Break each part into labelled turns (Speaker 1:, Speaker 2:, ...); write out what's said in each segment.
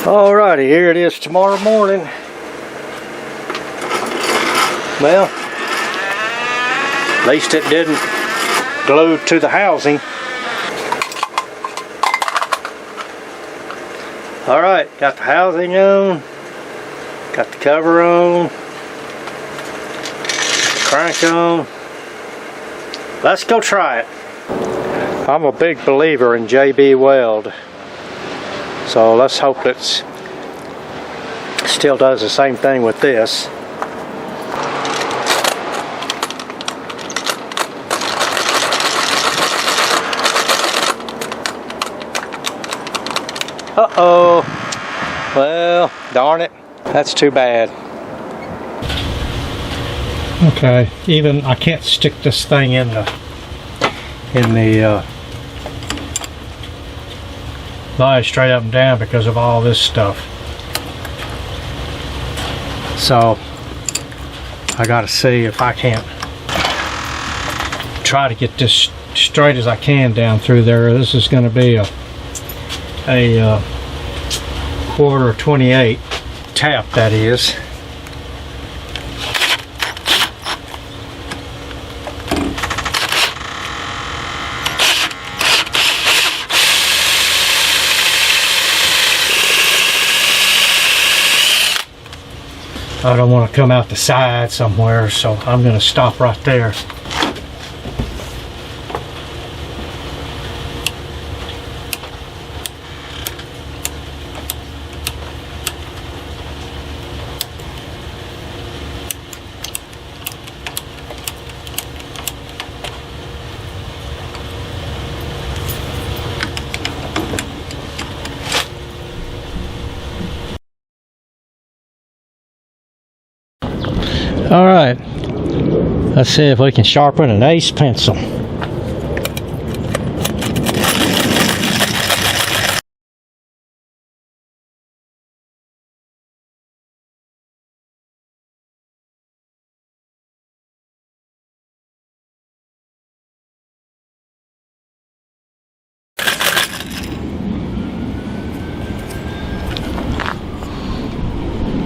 Speaker 1: Alrighty, here it is tomorrow morning. Well, at least it didn't glue to the housing. Alright, got the housing on, got the cover on, got the crank on. Let's go try it. I'm a big believer in JB Weld, so let's hope it still does the same thing with this. Uh-oh. Well, darn it. That's too bad. Okay, even I can't stick this thing in the lie straight up and down because of all this stuff. So I gotta see if I can't try to get this straight as I can down through there. This is going to be a quarter 28 tap, that is. I don't want to come out the side somewhere, so I'm going to stop right there. All right, let's see if we can sharpen an ace pencil.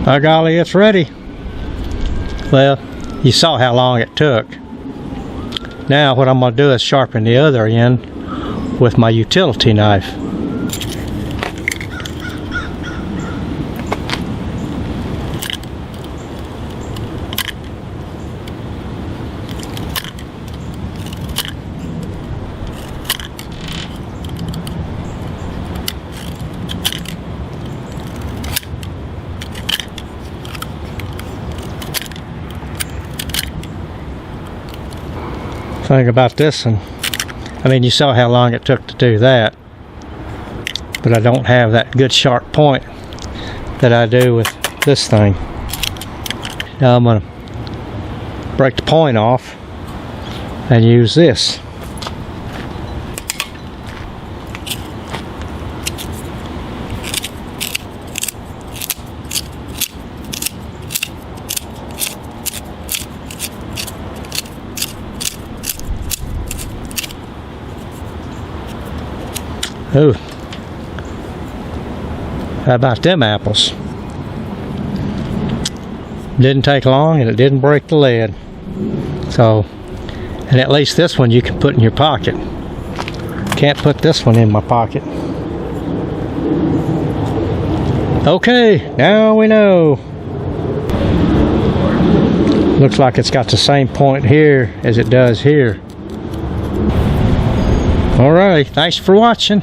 Speaker 1: By golly, it's ready. Well, you saw how long it took. Now what I'm going to do is sharpen the other end with my utility knife. Thing about this, and I mean, you saw how long it took to do that, but I don't have that good sharp point that I do with this thing. Now I'm going to break the point off and use this. Ooh, how about them apples? Didn't take long and it didn't break the lid. So, and at least this one you can put in your pocket. Can't put this one in my pocket. Okay, now we know. Looks like it's got the same point here as it does here. Alright, thanks for watching.